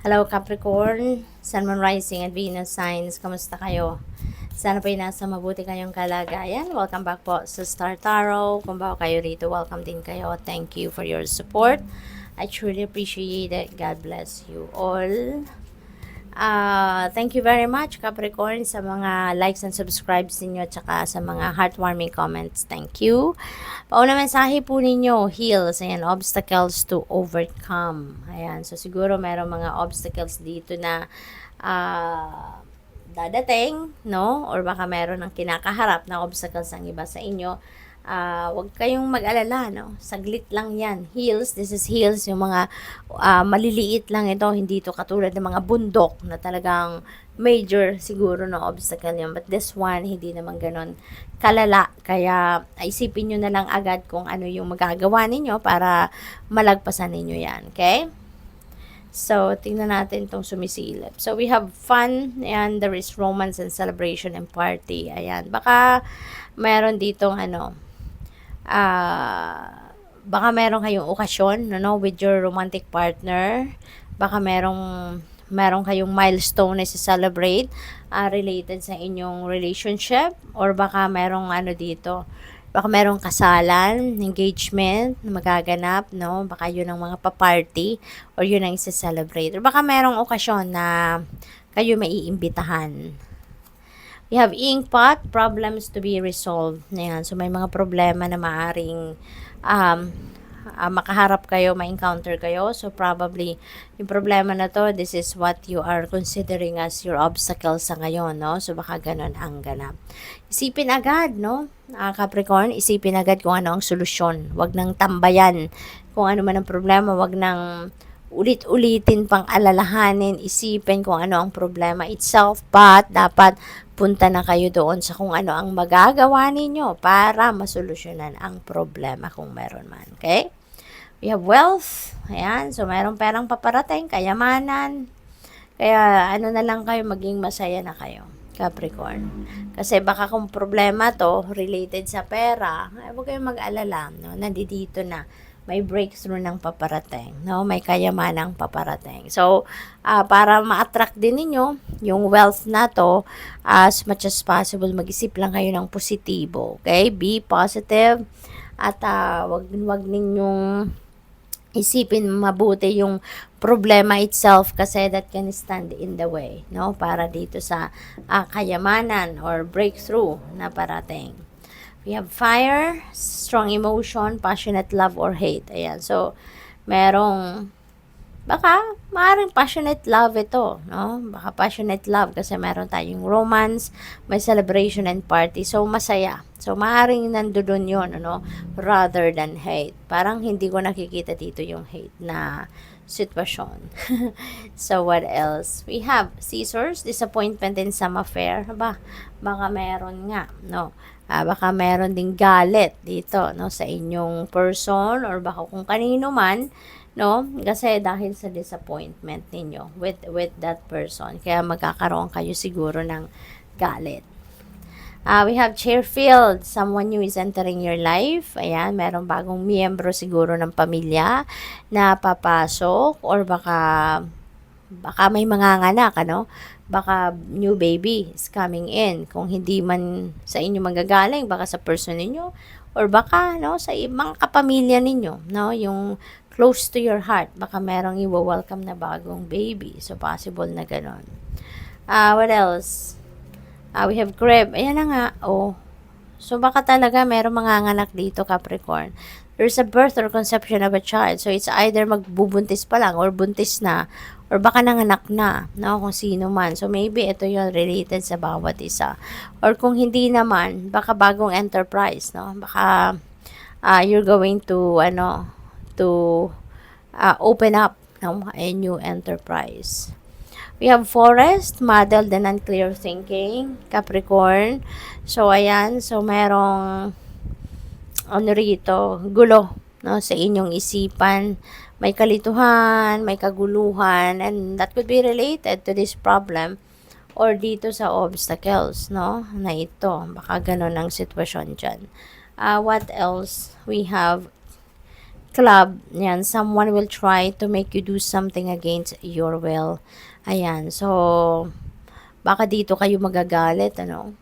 Hello Capricorn, Sun, Moon, Rising at Venus signs. Kamusta kayo? Sana po'y nasa mabuti kayong kalagayan. Welcome back po sa Star Tarot. Kung bago kayo rito, welcome din kayo. Thank you for your support. I truly appreciate it. God bless you all. Thank you very much Capricorn sa mga likes and subscribes ninyo at saka sa mga heartwarming comments. Thank you. Pauna mensahe po ninyo, heals, ayan, obstacles to overcome. Ayan, so siguro mayroong mga obstacles dito na dadating, no? Or baka meron ng kinakaharap na obstacles ang iba sa inyo. Huwag kayong mag-alala, no? Saglit lang yan. Hills, this is hills, yung mga maliliit lang ito, hindi ito katulad ng mga bundok na talagang major siguro na obstacle yun. But this one, hindi naman ganun kalala. Kaya isipin nyo na lang agad kung ano yung magagawa ninyo para malagpasan ninyo yan. Okay? So, tingnan natin itong sumisilip. So, we have fun and there is romance and celebration and party. Ayan. Baka meron ditong baka meron kayong okasyon, with your romantic partner. Baka meron kayong milestone na celebrate related sa inyong relationship, or baka merong baka merong kasalan, engagement na magaganap, no? Baka yun ang mga pa-party or yun ang i-celebrate. Or baka merong okasyon na kayo maiimbitahan. We have inkpot, problems to be resolved. Ayan. So, may mga problema na maaring makaharap kayo, ma-encounter kayo. So, probably, yung problema na to, this is what you are considering as your obstacle sa ngayon, no? So, baka ganun ang ganap. Isipin agad, no? Capricorn, isipin agad kung ano ang solusyon. Huwag nang tambayan kung ano man ang problema. Huwag nang ulit-ulitin pang alalahanin, isipin kung ano ang problema itself, but dapat punta na kayo doon sa kung ano ang magagawa ninyo para masolusyonan ang problema kung meron man. Okay? We have wealth. Ayan. So, mayroong perang paparating, kayamanan. Kaya, na lang kayo, maging masaya na kayo, Capricorn. Kasi baka kung problema to, related sa pera, huwag kayong mag-alala, no? Nandito na. May breakthrough ng paparating, no? May kayamanang paparating. So, para ma-attract din ninyo yung wealth na to, as much as possible, mag-isip lang kayo ng positibo. Okay? Be positive. At wag ninyong isipin mabuti yung problema itself kasi that can stand in the way, no? Para dito sa kayamanan or breakthrough na parating. We have fire, strong emotion, passionate love or hate. Ayan. So, baka maaaring passionate love ito, no? Baka passionate love kasi meron tayong romance, may celebration and party. So, masaya. So, maaaring nandoon yun, rather than hate. Parang hindi ko nakikita dito yung hate na sitwasyon. So, what else? We have scissors, disappointment in some affair. Baka meron nga, no? Baka meron ding galit dito, no, sa inyong person or baka kung kanino man, no? Kasi dahil sa disappointment ninyo with that person, kaya magkakaroon kayo siguro ng galit. We have Chairfield, someone new is entering your life. Ayan, merong bagong miyembro siguro ng pamilya na papasok or baka may manganganak, baka new baby is coming in. Kung hindi man sa inyo manggagaling, baka sa person ninyo or baka sa mga kapamilya ninyo, yung close to your heart, baka merong i-welcome na bagong baby. So possible na ganon. What else? We have crib. Ayan na nga. So baka talaga merong manganganak dito, Capricorn. There's a birth or conception of a child. So, it's either magbubuntis pa lang or buntis na or baka nanganak na, no? Kung sino man. So, maybe ito yung related sa bawat isa. Or kung hindi naman, baka bagong enterprise, no? Baka you're going to, open up, a new enterprise. We have forest, muddled and unclear thinking, Capricorn. So, ayan. So, merong rito, gulo, no, sa inyong isipan, may kalituhan, may kaguluhan, and that could be related to this problem or dito sa obstacles, no, na ito. Baka ganun ang sitwasyon dyan. What else? We have Club, yan, someone will try to make you do something against your will. Ayan, so, baka dito kayo magagalit, ano?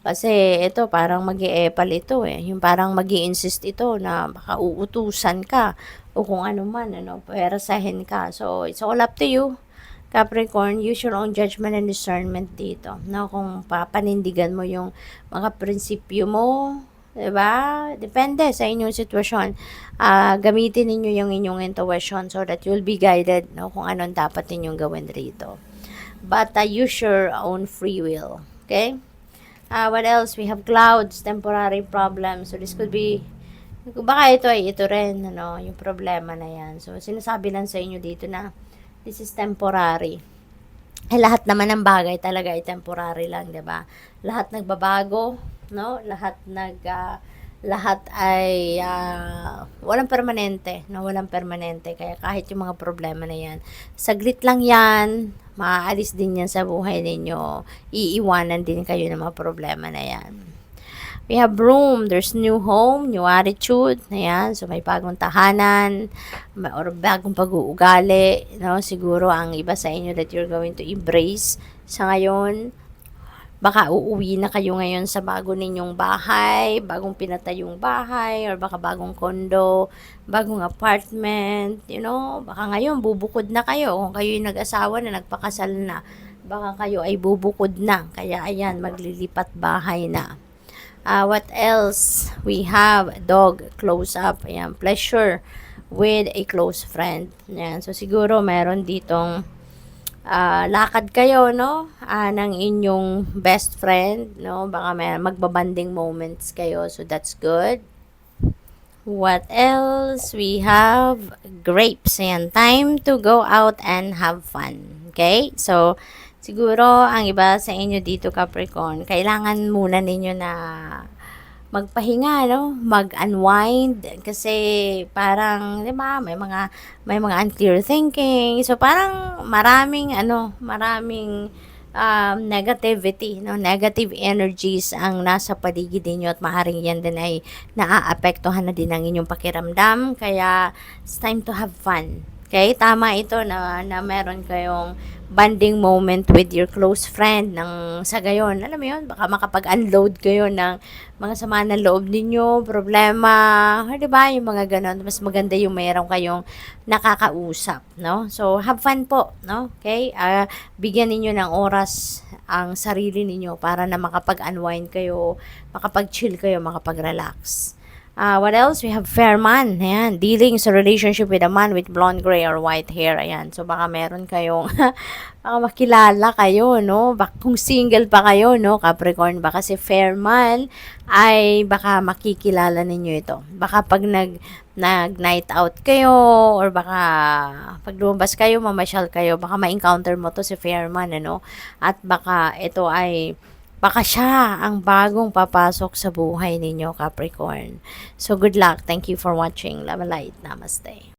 Kasi ito parang mag-e-epal ito eh. Yung parang mag-i-insist ito na baka uutusan ka o kung ano man, ano, perasahin ka. So, it's all up to you. Capricorn, use your own judgment and discernment dito. No, kung papanindigan mo yung mga prinsipyo mo, 'di ba? Depende sa inyong sitwasyon. Gamitin ninyo yung inyong intuition so that you'll be guided, no, kung anong dapat ninyong gawin rito. But use your own free will. Okay? What else? We have clouds, temporary problems. So, this could be, baka ito rin, ano, yung problema na yan. So, sinasabi lang sa inyo dito na, this is temporary. Lahat naman ng bagay talaga ay temporary lang, 'di ba? Lahat nagbabago, no? Lahat ay walang permanente, no? Walang permanente. Kaya kahit yung mga problema na 'yan, saglit lang 'yan. Maaalis din 'yan sa buhay ninyo. Iiwanan din kayo ng mga problema na 'yan. We have room, there's new home, new attitude, ayan, so may bagong tahanan, or bagong pag-uugali, no? Siguro ang iba sa inyo that you're going to embrace sa ngayon, baka uuwi na kayo ngayon sa bago ninyong bahay, bagong pinatayong bahay, or baka bagong kondo, bagong apartment, baka ngayon bubukod na kayo, kung kayo yung nag-asawa na, nagpakasal na, baka kayo ay bubukod na, kaya ayan, maglilipat bahay na. What else? We have dog close up. Ayan, pleasure with a close friend. Ayan, so siguro meron ditong lakad kayo, no? Ng inyong best friend, no? Baka may magbabanding moments kayo, so that's good. What else? We have grapes. Ayan, time to go out and have fun. Okay? So, siguro, ang iba sa inyo dito, Capricorn, kailangan muna ninyo na magpahinga, no? Mag-unwind kasi parang, 'di ba, may mga unclear thinking. So parang maraming negativity, no? Negative energies ang nasa paligid niyo at maaaring yan din ay naaapektuhan na din ang inyong pakiramdam. Kaya it's time to have fun. Okay, tama ito na meron kayong bonding moment with your close friend ng sa gayon. Alam mo yun, baka makapag-unload kayo ng mga sama ng loob ninyo, problema, 'di ba? Yung mga ganon. Mas maganda yung mayroon kayong nakakausap, no? So, have fun po, no? Okay? Bigyan ninyo ng oras ang sarili ninyo para na makapag-unwind kayo, makapag-chill kayo, makapag-relax. What else? We have fair man. Ayan. Dealing sa relationship with a man with blonde, gray, or white hair. Ayan. So, baka meron kayong, baka makilala kayo, no? Baka kung single pa kayo, no? Capricorn, baka si fair man ay baka makikilala ninyo ito. Baka pag nag-night out kayo, or baka pag lumabas kayo, mamasyal kayo, baka ma-encounter mo to si fair man, ano? At baka ito ay baka siya ang bagong papasok sa buhay ninyo, Capricorn. So, good luck. Thank you for watching. Love and light. Namaste.